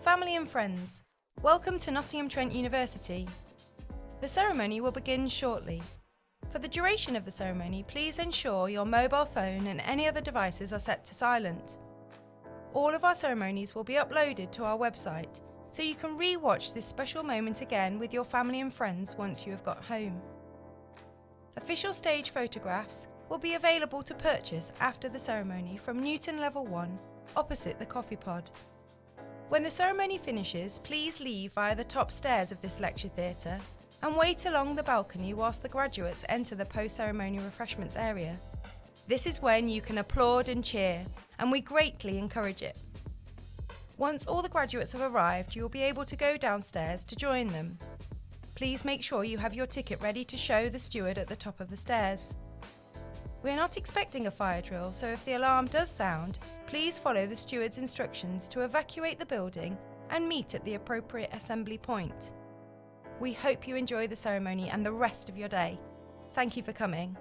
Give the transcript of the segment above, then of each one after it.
Family and friends, welcome to Nottingham Trent University. The ceremony will begin shortly. For the duration of the ceremony, please ensure your mobile phone and any other devices are set to silent. All of our ceremonies will be uploaded to our website, so you can re-watch this special moment again with your family and friends once you have got home. Official stage photographs will be available to purchase after the ceremony from Newton Level 1, opposite the coffee pod. When the ceremony finishes, please leave via the top stairs of this lecture theatre and wait along the balcony whilst the graduates enter the post-ceremony refreshments area. This is when you can applaud and cheer, and we greatly encourage it. Once all the graduates have arrived, you will be able to go downstairs to join them. Please make sure you have your ticket ready to show the steward at the top of the stairs. We are not expecting a fire drill, so if the alarm does sound, please follow the steward's instructions to evacuate the building and meet at the appropriate assembly point. We hope you enjoy the ceremony and the rest of your day. Thank you for coming.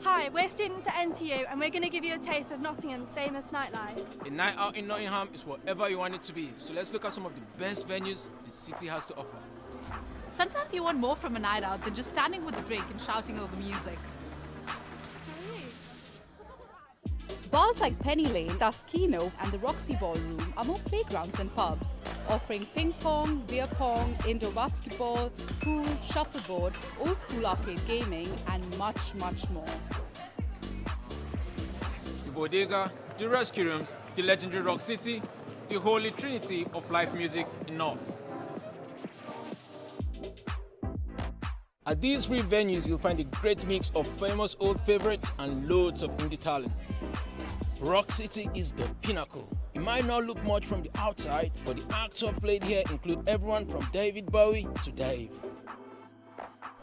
Hi, we're students at NTU and we're going to give you a taste of Nottingham's famous nightlife. A night out in Nottingham is whatever you want it to be, so let's look at some of the best venues the city has to offer. Sometimes you want more from a night out than just standing with a drink and shouting over music. Bars like Penny Lane, Taskino and the Roxy Ballroom are more playgrounds than pubs, offering ping pong, beer pong, indoor basketball, pool, shuffleboard, old school arcade gaming and much, much more. The Bodega, the Rescue Rooms, the legendary Rock City, the holy trinity of live music in North. At these three venues, you'll find a great mix of famous old favorites and loads of indie talent. Rock City is the pinnacle. It might not look much from the outside, but the acts who have played here include everyone from David Bowie to Dave.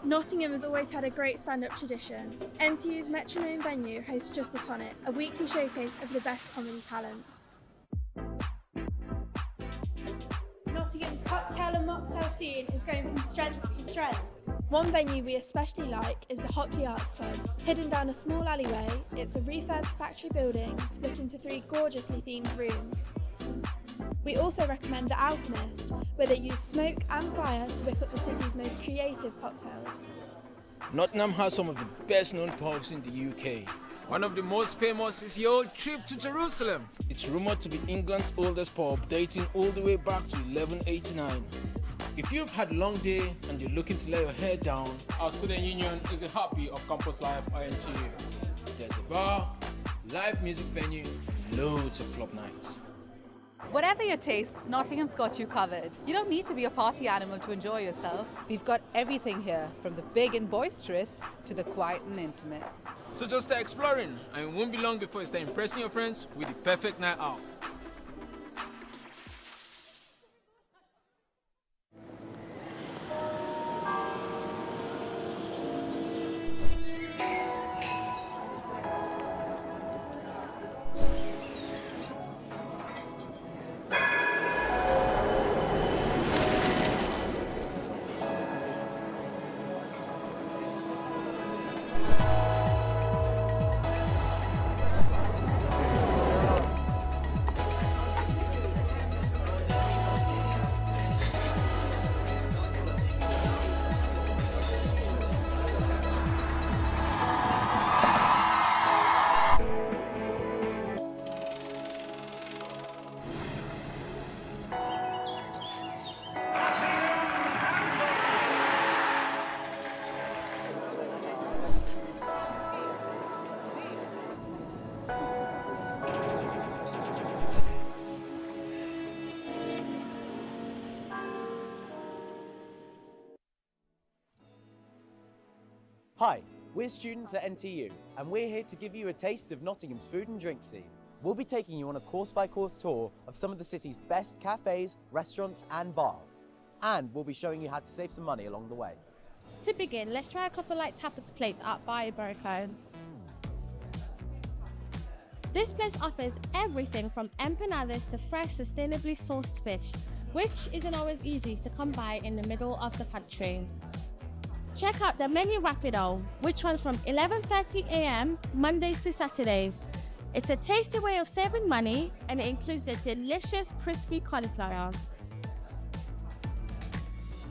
Nottingham has always had a great stand-up tradition. NTU's Metronome venue hosts Just the Tonic, a weekly showcase of the best comedy talent. Nottingham's cocktail and mocktail scene is going from strength to strength. One venue we especially like is the Hockley Arts Club. Hidden down a small alleyway, it's a refurbed factory building split into 3 gorgeously themed rooms. We also recommend The Alchemist, where they use smoke and fire to whip up the city's most creative cocktails. Nottingham has some of the best known pubs in the UK. One of the most famous is your trip to Jerusalem. It's rumoured to be England's oldest pub, dating all the way back to 1189. If you've had a long day and you're looking to lay your hair down, our student union is a heartbeat of campus life at NTU. There's a bar, live music venue, and loads of club nights. Whatever your tastes, Nottingham's got you covered. You don't need to be a party animal to enjoy yourself. We've got everything here, from the big and boisterous to the quiet and intimate. So just start exploring, and it won't be long before you start impressing your friends with the perfect night out. Hi, we're students at NTU, and we're here to give you a taste of Nottingham's food and drink scene. We'll be taking you on a course-by-course tour of some of the city's best cafes, restaurants and bars. And we'll be showing you how to save some money along the way. To begin, let's try a couple light tapas plates at Barrio Barco. This place offers everything from empanadas to fresh, sustainably sourced fish, which isn't always easy to come by in the middle of the country. Check out the menu rapido, which runs from 11:30 a.m. Mondays to Saturdays. It's a tasty way of saving money, and it includes the delicious crispy cauliflower.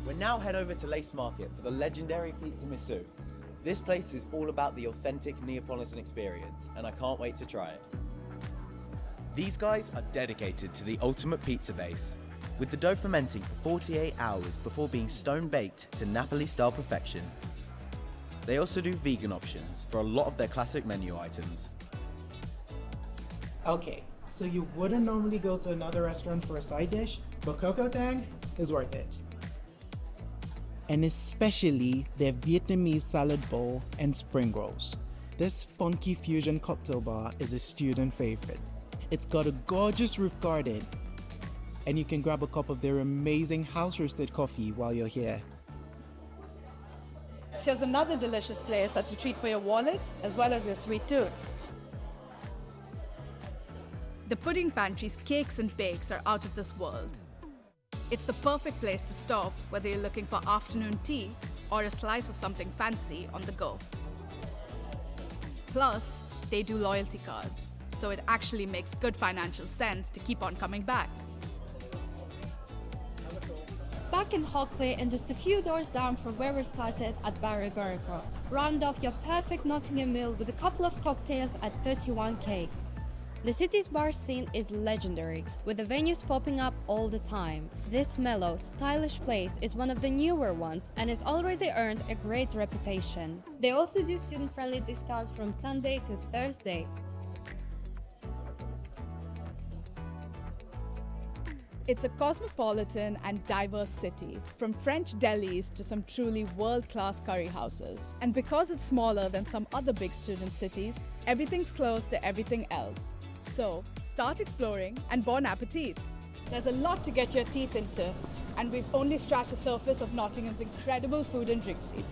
We'll now head over to Lace Market for the legendary Pizza Misu. This place is all about the authentic Neapolitan experience, and I can't wait to try it. These guys are dedicated to the ultimate pizza base, with the dough fermenting for 48 hours before being stone-baked to Napoli-style perfection. They also do vegan options for a lot of their classic menu items. Okay, so you wouldn't normally go to another restaurant for a side dish, but Coco Tang is worth it. And especially their Vietnamese salad bowl and spring rolls. This funky fusion cocktail bar is a student favorite. It's got a gorgeous roof garden, and you can grab a cup of their amazing house-roasted coffee while you're here. Here's another delicious place that's a treat for your wallet as well as your sweet tooth. The Pudding Pantry's cakes and bakes are out of this world. It's the perfect place to stop whether you're looking for afternoon tea or a slice of something fancy on the go. Plus, they do loyalty cards, so it actually makes good financial sense to keep on coming back. Back in Hockley and just a few doors down from where we started at Barrio Barco. Round off your perfect Nottingham meal with a couple of cocktails at 31k. The city's bar scene is legendary, with the venues popping up all the time. This mellow, stylish place is one of the newer ones and has already earned a great reputation. They also do student-friendly discounts from Sunday to Thursday. It's a cosmopolitan and diverse city, from French delis to some truly world-class curry houses. And because it's smaller than some other big student cities, everything's close to everything else. So, start exploring and bon appetit! There's a lot to get your teeth into, and we've only scratched the surface of Nottingham's incredible food and drink scene.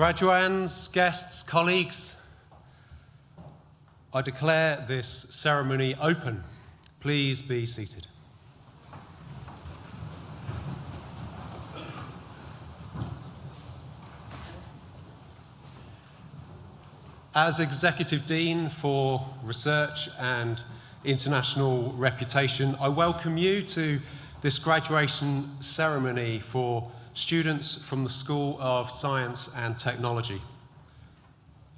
Graduands, guests, colleagues, I declare this ceremony open. Please be seated. As Executive Dean for Research and International Reputation, I welcome you to this graduation ceremony for students from the School of Science and Technology.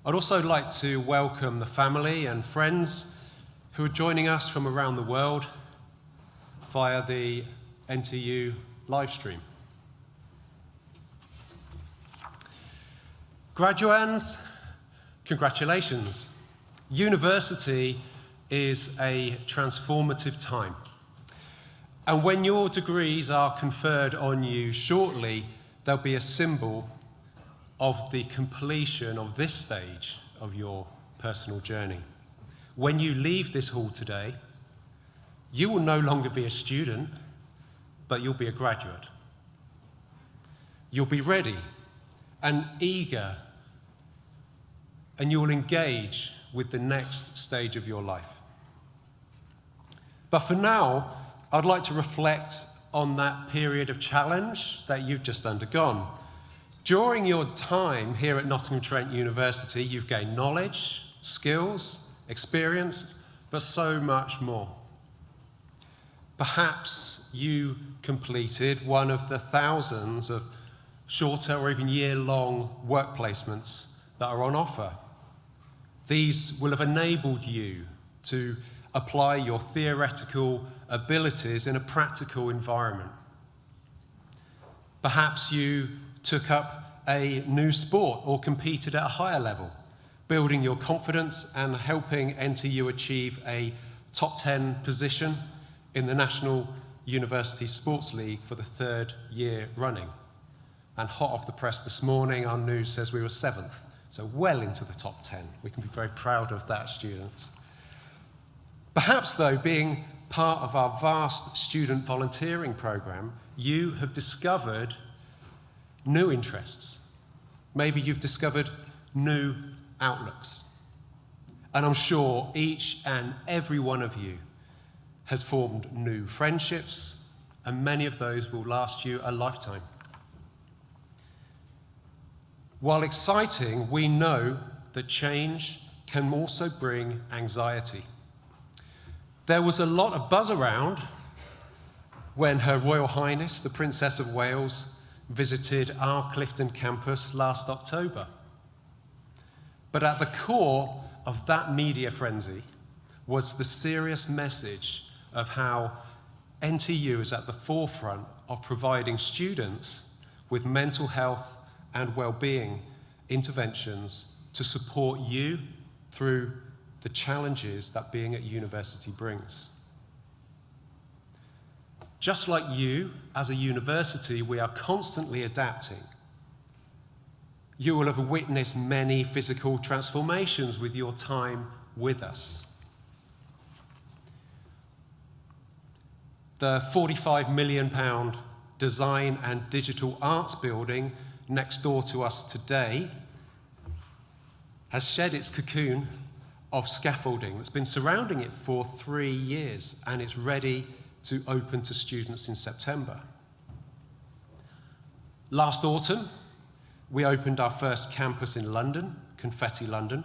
I'd also like to welcome the family and friends who are joining us from around the world via the NTU live stream. Graduands, congratulations. University is a transformative time. And when your degrees are conferred on you shortly, there'll be a symbol of the completion of this stage of your personal journey. When you leave this hall today, you will no longer be a student, but you'll be a graduate. You'll be ready and eager, and you will engage with the next stage of your life. But for now, I'd like to reflect on that period of challenge that you've just undergone. During your time here at Nottingham Trent University, you've gained knowledge, skills, experience, but so much more. Perhaps you completed one of the thousands of shorter or even year-long work placements that are on offer. These will have enabled you to apply your theoretical abilities in a practical environment. Perhaps you took up a new sport or competed at a higher level, building your confidence and helping NTU achieve a top 10 position in the National University Sports League for the 3rd year running. And hot off the press this morning, our news says we were 7th, so well into the top 10. We can be very proud of that, students. Perhaps, though, being part of our vast student volunteering program, you have discovered new interests. Maybe you've discovered new outlooks. And I'm sure each and every one of you has formed new friendships, and many of those will last you a lifetime. While exciting, we know that change can also bring anxiety. There was a lot of buzz around when Her Royal Highness, the Princess of Wales, visited our Clifton campus last October. But at the core of that media frenzy was the serious message of how NTU is at the forefront of providing students with mental health and well-being interventions to support you through the challenges that being at university brings. Just like you, as a university, we are constantly adapting. You will have witnessed many physical transformations with your time with us. The £45 million design and digital arts building next door to us today has shed its cocoon of scaffolding that's been surrounding it for 3 years, and it's ready to open to students in September. Last autumn, we opened our first campus in London, Confetti London,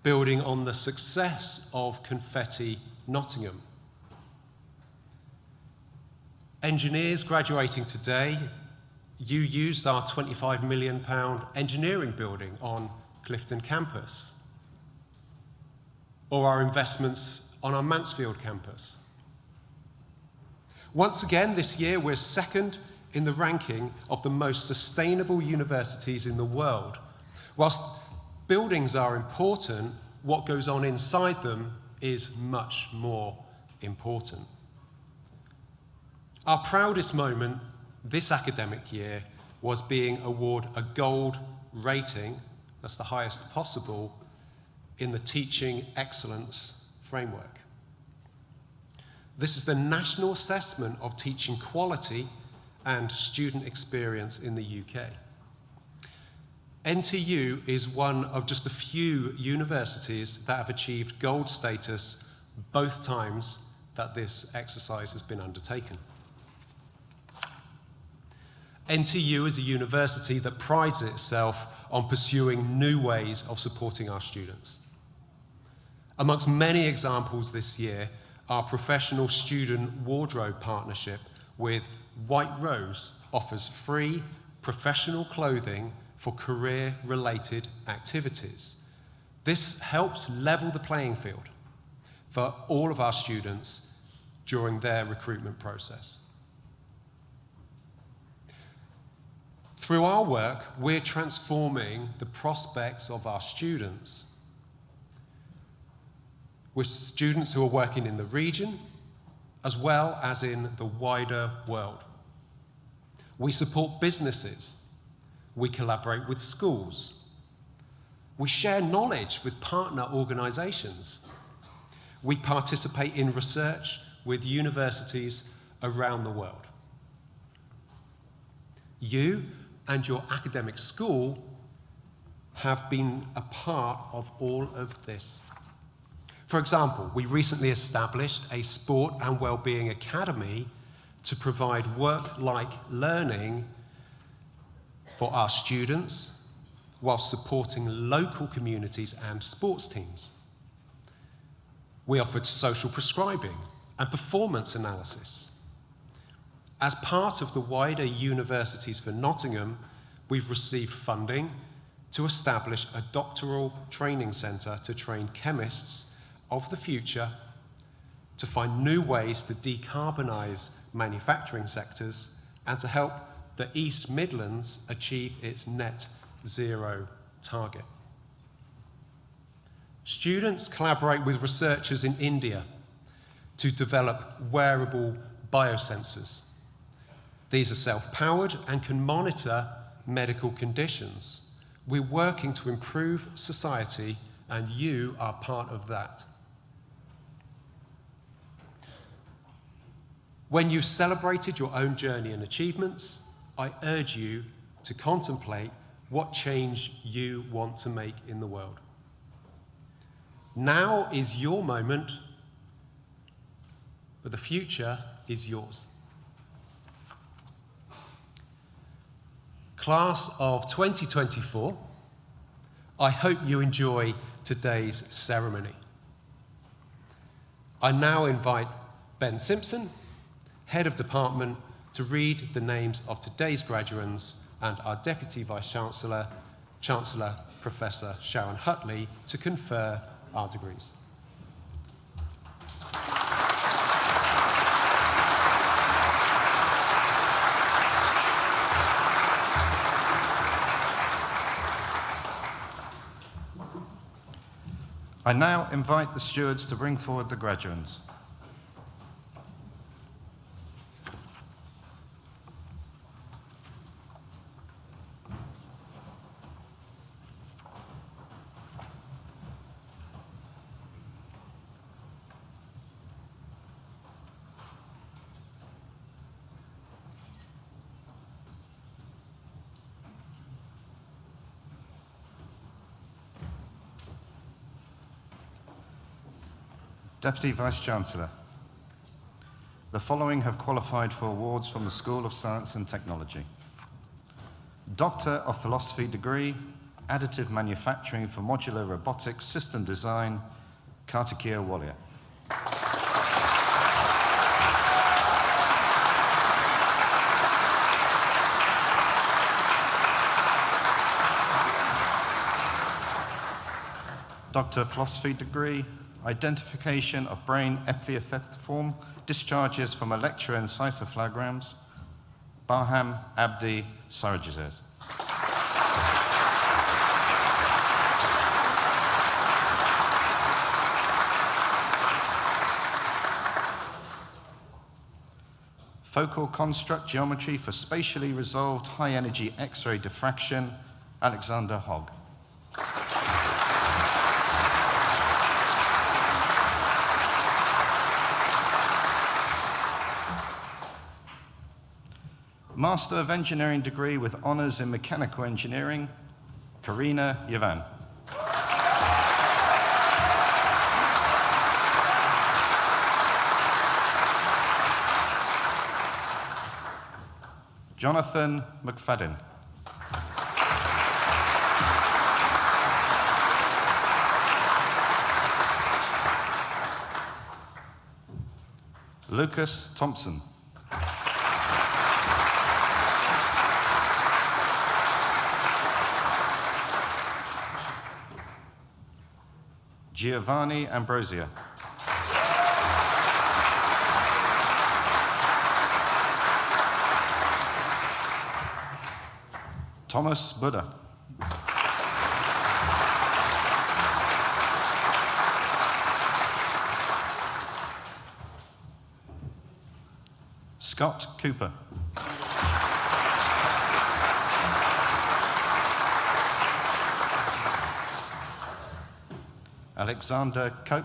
building on the success of Confetti Nottingham. Engineers graduating today, you used our £25 million engineering building on Clifton campus, or our investments on our Mansfield campus. Once again, this year, we're second in the ranking of the most sustainable universities in the world. Whilst buildings are important, what goes on inside them is much more important. Our proudest moment this academic year was being awarded a gold rating, that's the highest possible, in the Teaching Excellence Framework. This is the national assessment of teaching quality and student experience in the UK. NTU is one of just a few universities that have achieved gold status both times that this exercise has been undertaken. NTU is a university that prides itself on pursuing new ways of supporting our students. Amongst many examples this year, our professional student wardrobe partnership with White Rose offers free professional clothing for career-related activities. This helps level the playing field for all of our students during their recruitment process. Through our work, we're transforming the prospects of our students, with students who are working in the region, as well as in the wider world. We support businesses. We collaborate with schools. We share knowledge with partner organisations. We participate in research with universities around the world. You and your academic school have been a part of all of this. For example, we recently established a sport and wellbeing academy to provide work-like learning for our students while supporting local communities and sports teams. We offered social prescribing and performance analysis. As part of the wider Universities for Nottingham, we've received funding to establish a doctoral training centre to train chemists of the future to find new ways to decarbonise manufacturing sectors and to help the East Midlands achieve its net zero target. Students collaborate with researchers in India to develop wearable biosensors. These are self-powered and can monitor medical conditions. We're working to improve society, and you are part of that. When you've celebrated your own journey and achievements, I urge you to contemplate what change you want to make in the world. Now is your moment, but the future is yours. Class of 2024, I hope you enjoy today's ceremony. I now invite Ben Simpson, Head of Department, to read the names of today's graduates and our Deputy Vice-Chancellor, Chancellor Professor Sharon Hutley, to confer our degrees. I now invite the stewards to bring forward the graduates. Deputy Vice-Chancellor, the following have qualified for awards from the School of Science and Technology. Doctor of Philosophy degree, Additive Manufacturing for Modular Robotics System Design, Kartikeya Walia. Doctor of Philosophy degree, Identification of Brain Epileptiform Discharges from Electroencephalograms, Barham Abdi Sarajizes. Focal Construct Geometry for Spatially Resolved High Energy X-ray Diffraction, Alexander Hogg. Master of Engineering degree with honours in Mechanical Engineering, Karina Yavan. Jonathan McFadden. Lucas Thompson. Giovanni Ambrosia. Thomas Buddha. Scott Cooper. Alexander Cope.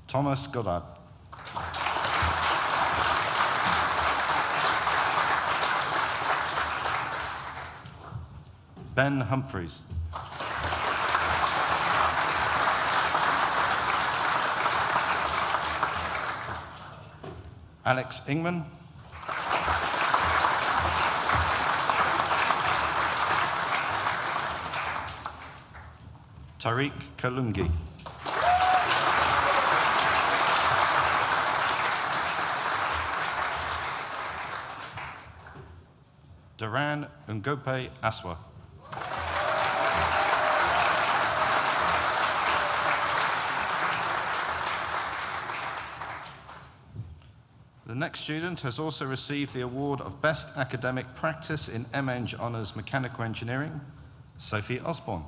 Thomas Goddard. Ben Humphreys. Alex Ingman. Tariq Kalungi. Duran Ngope Aswa. The next student has also received the award of Best Academic Practice in MEng Honours Mechanical Engineering, Sophie Osborne.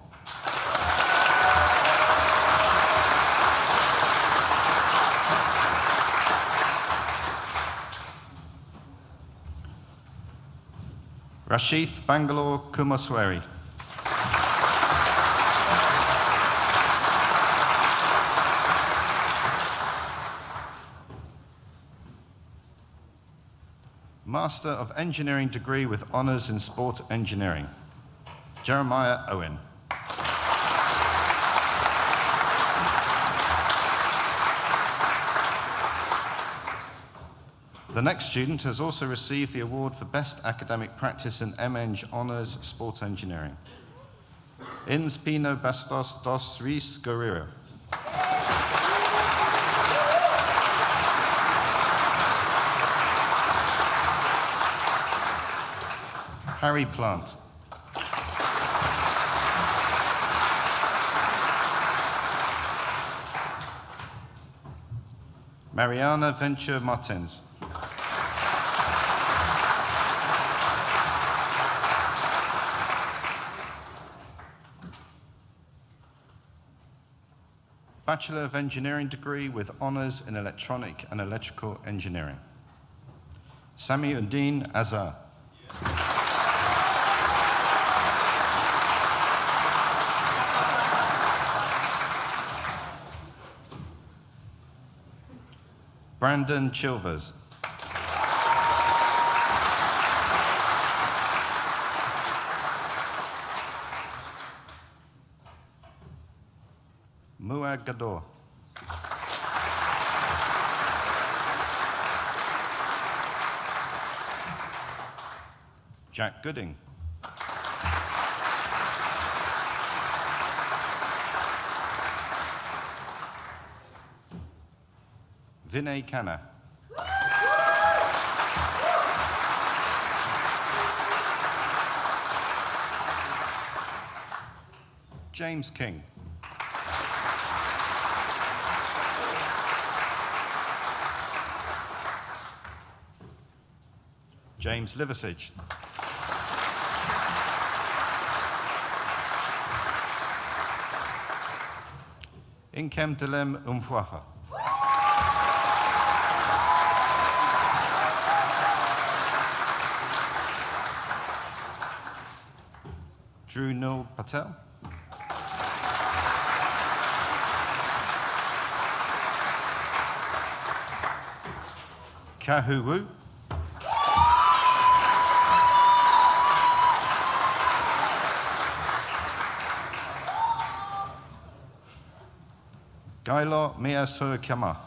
Rashith Bangalore Kumaswari. Master of Engineering degree with honours in Sport Engineering, Jeremiah Owen. The next student has also received the award for Best Academic Practice in MEng Honours Sport Engineering, Ins Pino Bastos dos Reis Guerrero. Harry Plant. Mariana Venture Martins. Bachelor of Engineering degree with honours in Electronic and Electrical Engineering, Samiuddin Azhar. Brandon Chilvers. Mua Gador. Jack Gooding. Vinay Khanna. James King. James Liversidge. Inkem Delem Umfuafa. Drew Nul Patel. Kahu Wu. Gailo Mia Sur Kama.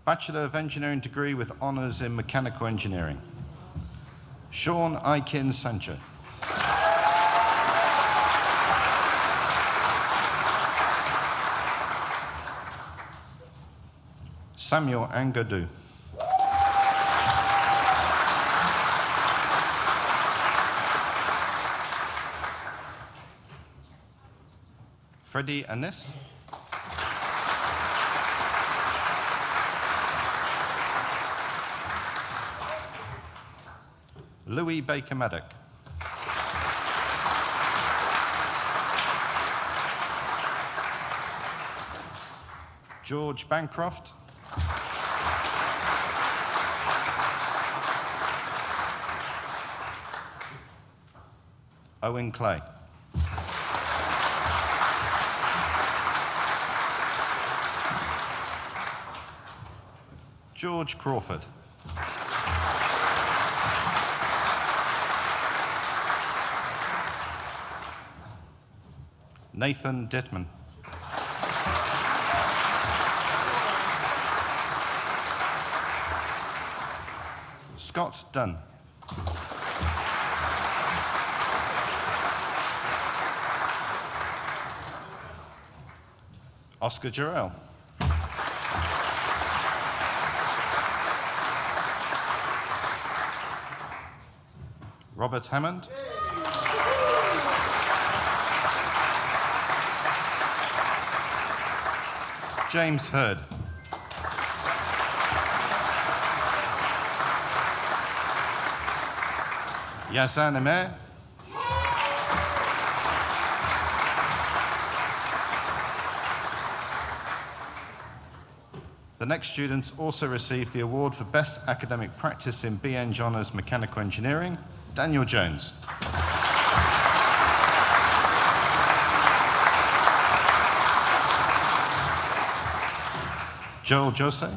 Bachelor of Engineering degree with honours in Mechanical Engineering. Sean Aikin Sancho. Samuel Angadu. Freddie Anis. Louis Baker Maddock. George Bancroft. Owen Clay. George Crawford. Nathan Dittman. Scott Dunn. Oscar Jarrell. Robert Hammond. James Hurd. Yazan Amer. The next students also received the award for Best Academic Practice in BEng Honours Mechanical Engineering, Daniel Jones. Joel Jose.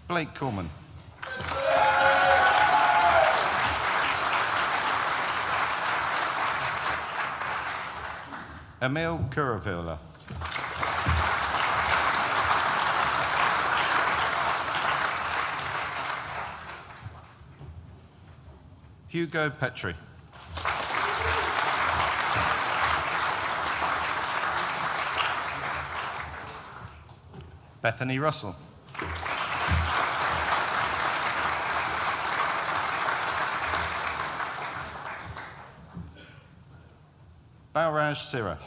Blake Coleman. Emil Curavilla. Hugo Petri. Bethany Russell. Balraj Sira.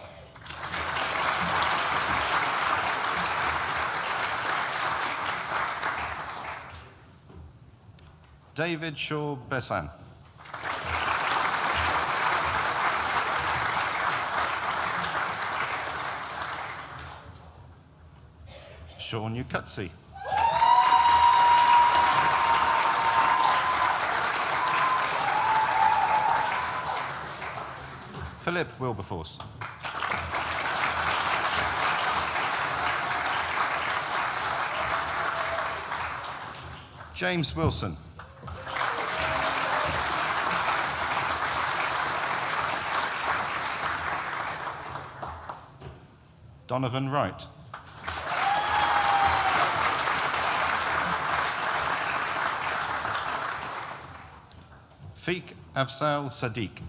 David Shaw Bessan. Sean Ukutsi. Philip Wilberforce. James Wilson. Donovan Wright. Fiq Afzal Sadiq.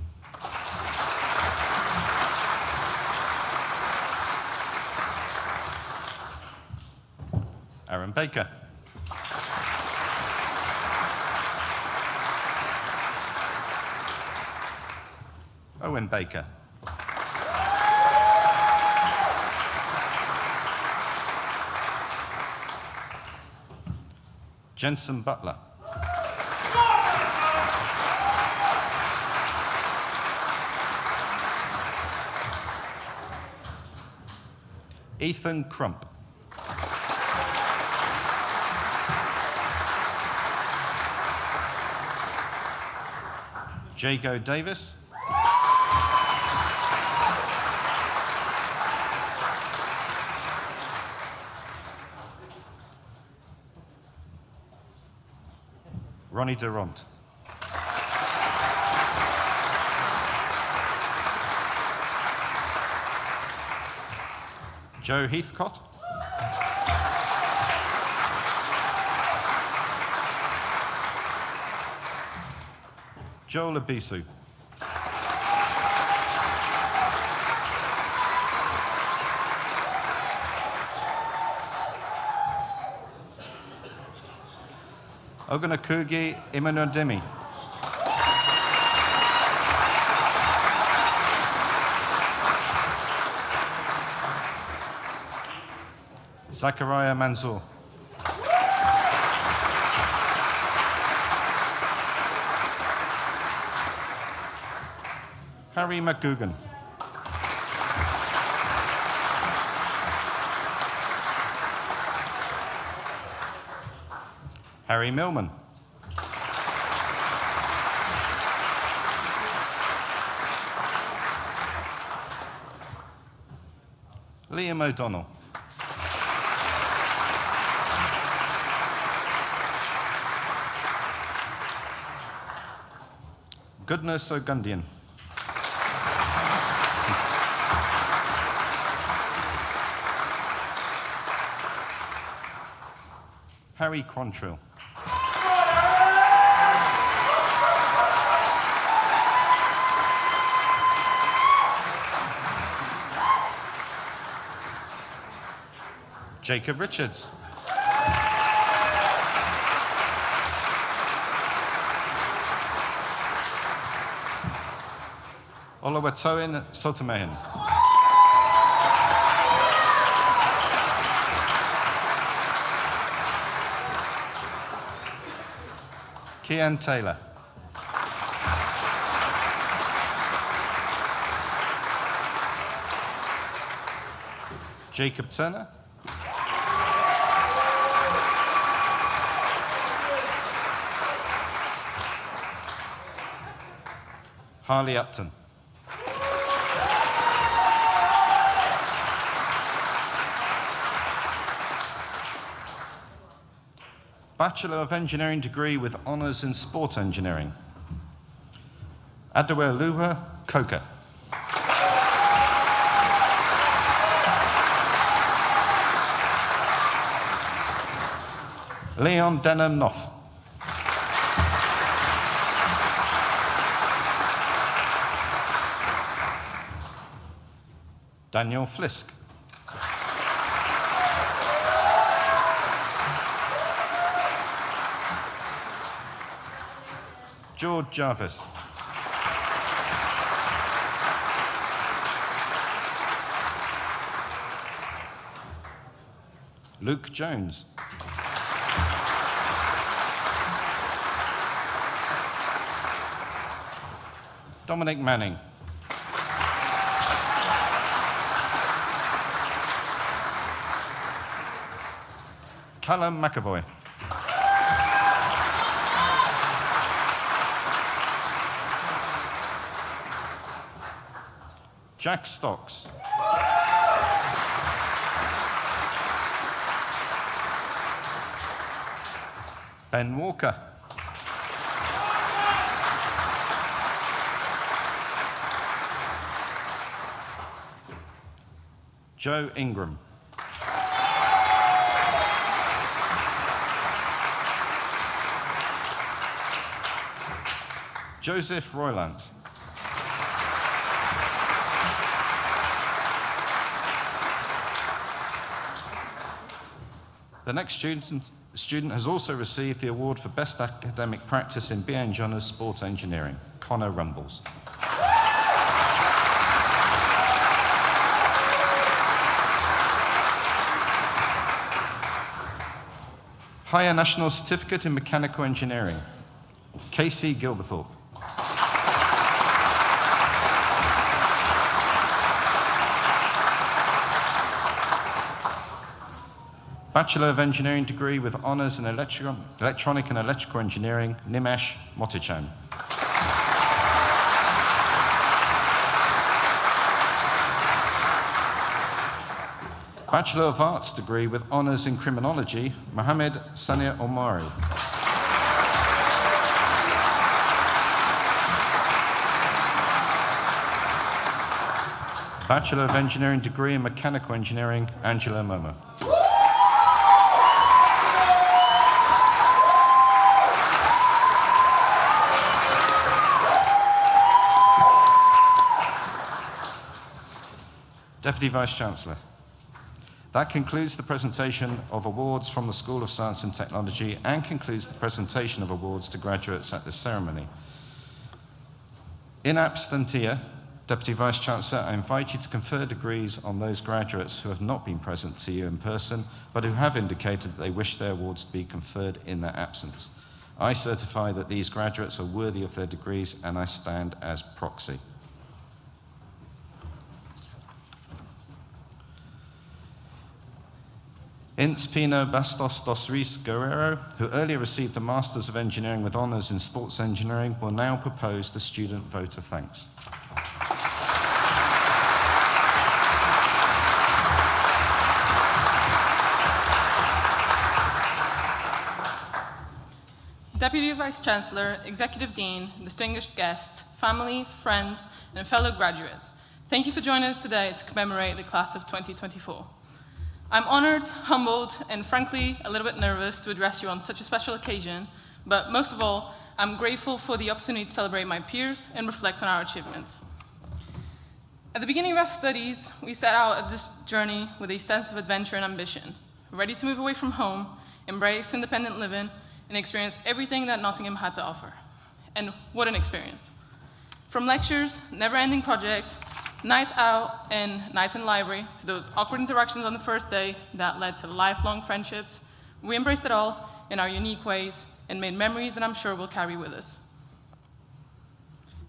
Aaron Baker. Owen Baker. Jensen Butler. Ethan Crump. Jago Davis. Ronnie Durant. Joe Heathcott. Joel Abisu. Ogunakugi Imanodemi. Zachariah Mansour. Harry McGugan. Harry Millman. Liam O'Donnell. Goodness Ogundian. Harry Quantrill. Jacob Richards. Olawatoin Sotomayan. Kian Taylor. Jacob Turner. Harley Upton. Bachelor of Engineering degree with honours in Sport Engineering. Adeweluwa Koka. Leon Denham Knopf. Daniel Flisk. George Jarvis. Luke Jones. Dominic Manning. Callum McAvoy. Jack Stocks. Ben Walker. Joe Ingram. Joseph Roylance. The next student has also received the award for Best Academic Practice in BA and Honours Sport Engineering, Connor Rumbles. Higher National Certificate in Mechanical Engineering, Casey Gilberthorpe. Bachelor of Engineering degree with honours in Electronic and Electrical Engineering, Nimesh Motichan. Bachelor of Arts degree with honours in criminology, Mohammed Sania Omari. Bachelor of Engineering degree in Mechanical Engineering, Angela Momo. Deputy Vice-Chancellor. That concludes the presentation of awards from the School of Science and Technology and concludes the presentation of awards to graduates at this ceremony. In absentia, Deputy Vice-Chancellor, I invite you to confer degrees on those graduates who have not been present to you in person, but who have indicated that they wish their awards to be conferred in their absence. I certify that these graduates are worthy of their degrees, and I stand as proxy. Ince Pino Bastos dos Reis Guerrero, who earlier received a Masters of Engineering with honours in Sports Engineering, will now propose the student vote of thanks. Deputy Vice-Chancellor, Executive Dean, distinguished guests, family, friends, and fellow graduates, thank you for joining us today to commemorate the class of 2024. I'm honored, humbled, and frankly, a little bit nervous to address you on such a special occasion, but most of all, I'm grateful for the opportunity to celebrate my peers and reflect on our achievements. At the beginning of our studies, we set out on this journey with a sense of adventure and ambition, ready to move away from home, embrace independent living, and experience everything that Nottingham had to offer. And what an experience. From lectures, never-ending projects, nights out and nights in the library, to those awkward interactions on the first day that led to lifelong friendships, we embraced it all in our unique ways and made memories that I'm sure we'll carry with us.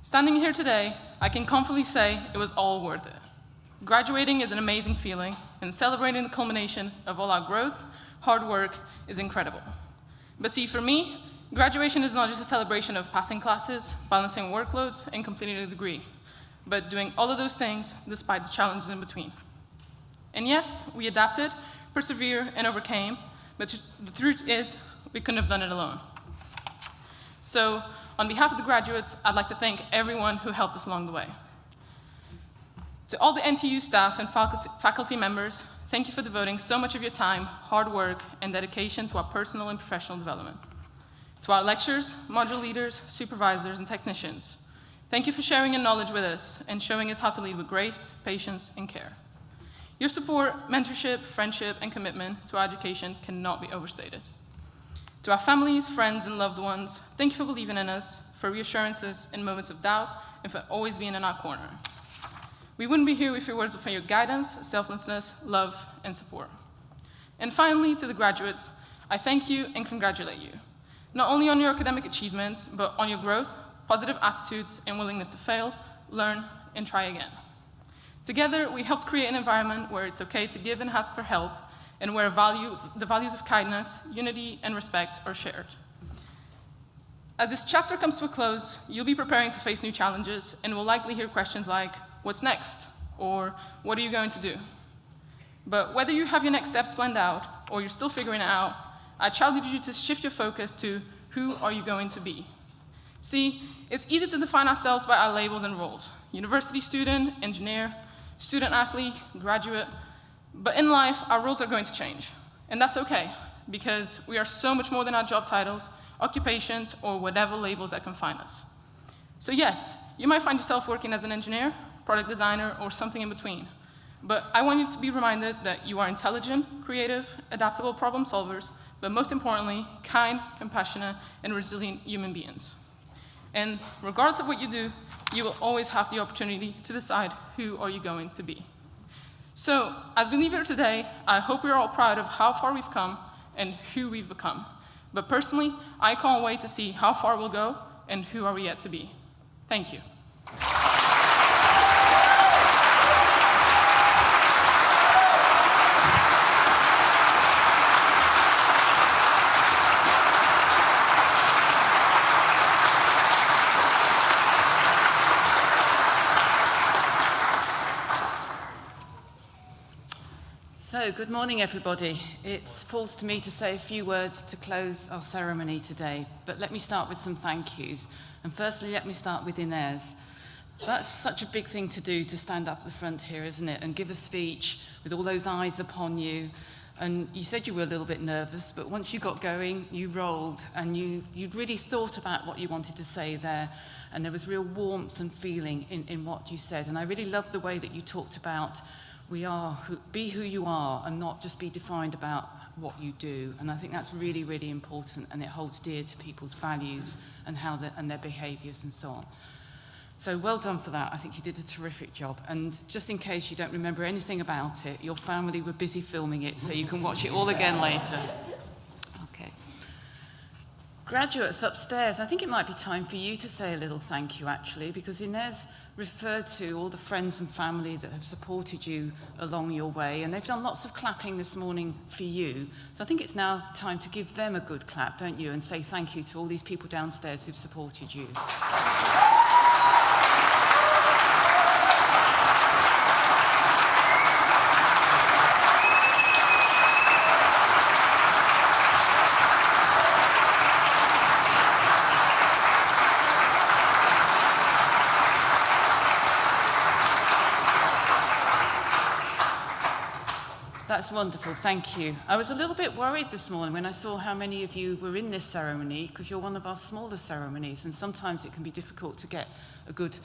Standing here today, I can confidently say it was all worth it. Graduating is an amazing feeling, and celebrating the culmination of all our growth, hard work is incredible. But see, for me, graduation is not just a celebration of passing classes, balancing workloads, and completing a degree, but doing all of those things despite the challenges in between. And yes, we adapted, persevered, and overcame, but the truth is, we couldn't have done it alone. So, on behalf of the graduates, I'd like to thank everyone who helped us along the way. To all the NTU staff and faculty members, thank you for devoting so much of your time, hard work, and dedication to our personal and professional development. To our lecturers, module leaders, supervisors, and technicians, thank you for sharing your knowledge with us and showing us how to lead with grace, patience, and care. Your support, mentorship, friendship, and commitment to our education cannot be overstated. To our families, friends, and loved ones, thank you for believing in us, for reassurances in moments of doubt, and for always being in our corner. We wouldn't be here if it wasn't for your guidance, selflessness, love, and support. And finally, to the graduates, I thank you and congratulate you, not only on your academic achievements, but on your growth, positive attitudes, and willingness to fail, learn, and try again. Together, we helped create an environment where it's okay to give and ask for help, and where the values of kindness, unity, and respect are shared. As this chapter comes to a close, you'll be preparing to face new challenges, and will likely hear questions like, what's next? Or what are you going to do? But whether you have your next steps planned out, or you're still figuring it out, I challenge you to shift your focus to who are you going to be? See, it's easy to define ourselves by our labels and roles: university student, engineer, student athlete, graduate. But in life, our roles are going to change. And that's okay, because we are so much more than our job titles, occupations, or whatever labels that confine us. So yes, you might find yourself working as an engineer, product designer, or something in between. But I want you to be reminded that you are intelligent, creative, adaptable problem solvers, but most importantly, kind, compassionate, and resilient human beings. And regardless of what you do, you will always have the opportunity to decide who are you going to be. So, as we leave here today, I hope we're all proud of how far we've come and who we've become. But personally, I can't wait to see how far we'll go and who are we yet to be. Thank you. So, So, good morning, everybody. It falls to me to say a few words to close our ceremony today, but let me start with some thank yous. And firstly, let me start with Inez. That's such a big thing to do, to stand up at the front here, isn't it? And give a speech with all those eyes upon you. And you said you were a little bit nervous, but once you got going, you rolled, and you'd really thought about what you wanted to say there. And there was real warmth and feeling in what you said. And I really loved the way that you talked about be who you are and not just be defined about what you do. And I think that's really, really important, and it holds dear to people's values and their behaviours and so on. So well done for that. I think you did a terrific job. And just in case you don't remember anything about it, your family were busy filming it, so you can watch it all again later. Okay. Graduates upstairs, I think it might be time for you to say a little thank you, actually, because Inez referred to all the friends and family that have supported you along your way, and they've done lots of clapping this morning for you. So I think it's now time to give them a good clap, don't you, and say thank you to all these people downstairs who've supported you. That's wonderful, thank you. I was a little bit worried this morning when I saw how many of you were in this ceremony, because you're one of our smaller ceremonies, and sometimes it can be difficult to get a good,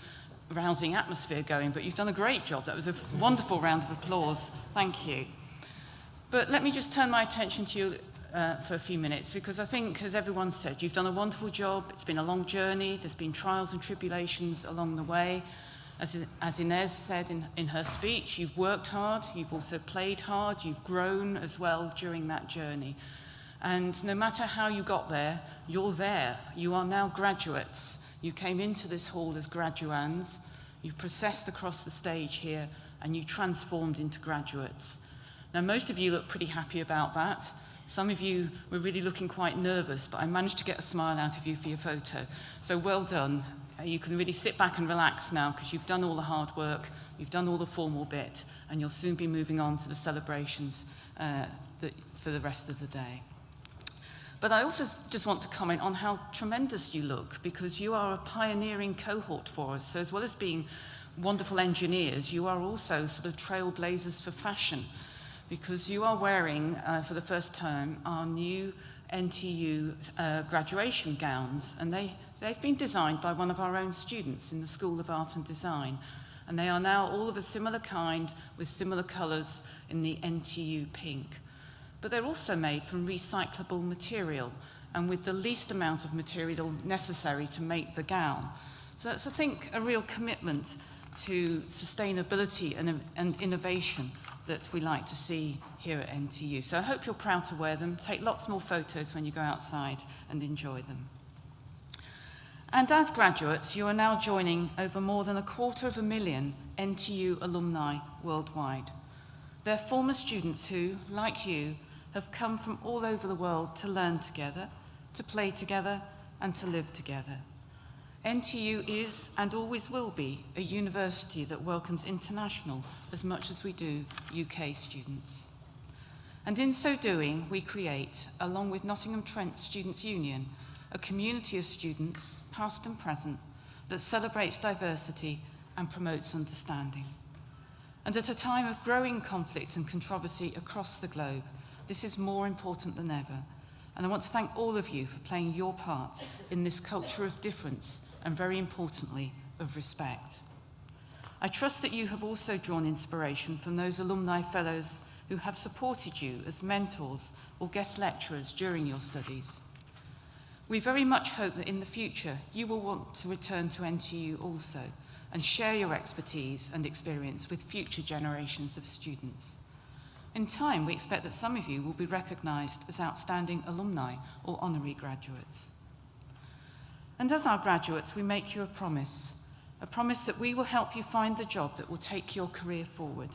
rousing atmosphere going, but you've done a great job. That was a wonderful round of applause. Thank you. But let me just turn my attention to you for a few minutes, because I think, as everyone said, you've done a wonderful job. It's been a long journey. There's been trials and tribulations along the way. As Inez said in her speech, you've worked hard, you've also played hard, you've grown as well during that journey. And no matter how you got there, you're there. You are now graduates. You came into this hall as graduands, you processed across the stage here, and you transformed into graduates. Now, most of you look pretty happy about that. Some of you were really looking quite nervous, but I managed to get a smile out of you for your photo. So well done. You can really sit back and relax now, because you've done all the hard work, you've done all the formal bit, and you'll soon be moving on to the celebrations for the rest of the day. But I also just want to comment on how tremendous you look, because you are a pioneering cohort for us. So as well as being wonderful engineers, you are also sort of trailblazers for fashion, because you are wearing, for the first time, our new NTU graduation gowns, and they've been designed by one of our own students in the School of Art and Design, and they are now all of a similar kind with similar colours in the NTU pink. But they're also made from recyclable material and with the least amount of material necessary to make the gown. So that's, I think, a real commitment to sustainability and innovation that we like to see here at NTU. So I hope you're proud to wear them. Take lots more photos when you go outside and enjoy them. And as graduates, you are now joining over more than 250,000 NTU alumni worldwide. They're former students who, like you, have come from all over the world to learn together, to play together, and to live together. NTU is, and always will be, a university that welcomes international as much as we do UK students. And in so doing, we create, along with Nottingham Trent Students' Union, a community of students, past and present, that celebrates diversity and promotes understanding. And at a time of growing conflict and controversy across the globe, this is more important than ever. And I want to thank all of you for playing your part in this culture of difference and, very importantly, of respect. I trust that you have also drawn inspiration from those alumni fellows who have supported you as mentors or guest lecturers during your studies. We very much hope that in the future you will want to return to NTU also and share your expertise and experience with future generations of students. In time, we expect that some of you will be recognised as outstanding alumni or honorary graduates. And as our graduates, we make you a promise that we will help you find the job that will take your career forward.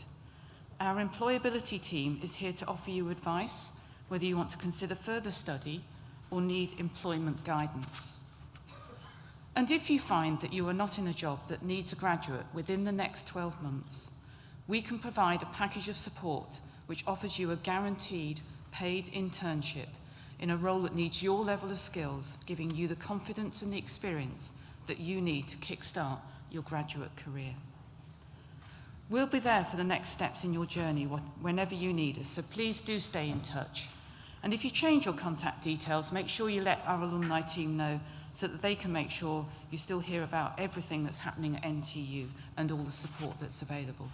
Our employability team is here to offer you advice, whether you want to consider further study or need employment guidance. And if you find that you are not in a job that needs a graduate within the next 12 months, we can provide a package of support which offers you a guaranteed paid internship in a role that needs your level of skills, giving you the confidence and the experience that you need to kickstart your graduate career. We'll be there for the next steps in your journey whenever you need us, so please do stay in touch. And if you change your contact details, make sure you let our alumni team know so that they can make sure you still hear about everything that's happening at NTU and all the support that's available.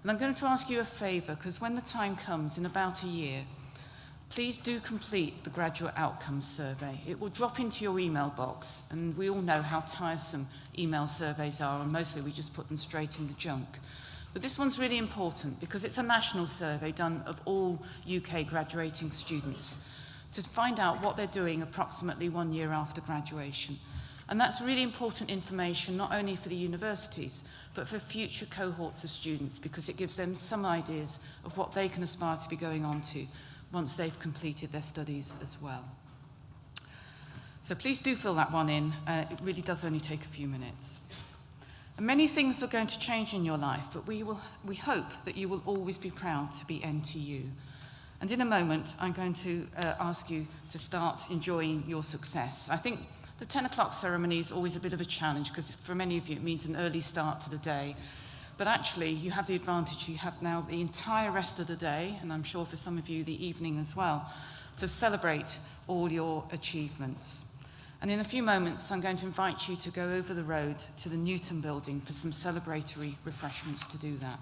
And I'm going to ask you a favour, because when the time comes in about a year, please do complete the graduate outcomes survey. It will drop into your email box, and we all know how tiresome email surveys are, and mostly we just put them straight in the junk. But this one's really important because it's a national survey done of all UK graduating students to find out what they're doing approximately 1 year after graduation. And that's really important information, not only for the universities, but for future cohorts of students, because it gives them some ideas of what they can aspire to be going on to once they've completed their studies as well. So please do fill that one in. It really does only take a few minutes. And many things are going to change in your life, but we hope that you will always be proud to be NTU. And in a moment, I'm going to ask you to start enjoying your success. I think the 10 o'clock ceremony is always a bit of a challenge because for many of you it means an early start to the day. But actually, you have the advantage, you have now the entire rest of the day, and I'm sure for some of you the evening as well, to celebrate all your achievements. And in a few moments, I'm going to invite you to go over the road to the Newton building for some celebratory refreshments to do that.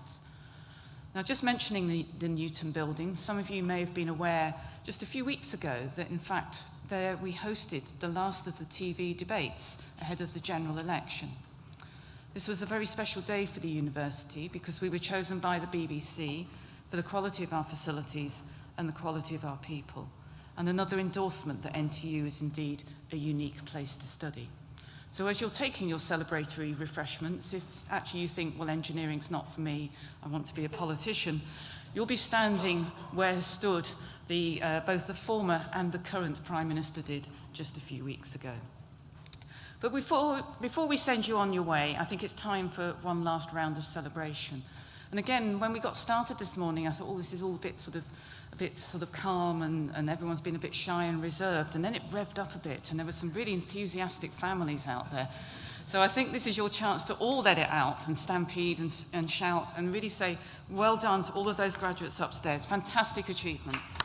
Now, just mentioning the Newton building, some of you may have been aware just a few weeks ago that, in fact, there we hosted the last of the TV debates ahead of the general election. This was a very special day for the university because we were chosen by the BBC for the quality of our facilities and the quality of our people, and another endorsement that NTU is indeed a unique place to study. So as you're taking your celebratory refreshments, if actually you think, well, engineering's not for me, I want to be a politician, you'll be standing where stood both the former and the current Prime Minister did just a few weeks ago. But before we send you on your way, I think it's time for one last round of celebration. And again, when we got started this morning, I thought, oh, this is all a bit sort of calm and everyone's been a bit shy and reserved. And then it revved up a bit and there were some really enthusiastic families out there. So I think this is your chance to all let it out and stampede and shout and really say, well done to all of those graduates upstairs. Fantastic achievements.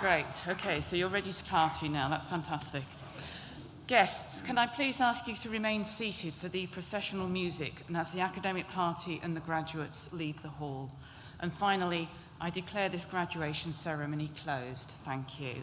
Great, okay, so you're ready to party now, that's fantastic. Guests, can I please ask you to remain seated for the processional music and as the academic party and the graduates leave the hall. And finally, I declare this graduation ceremony closed. Thank you.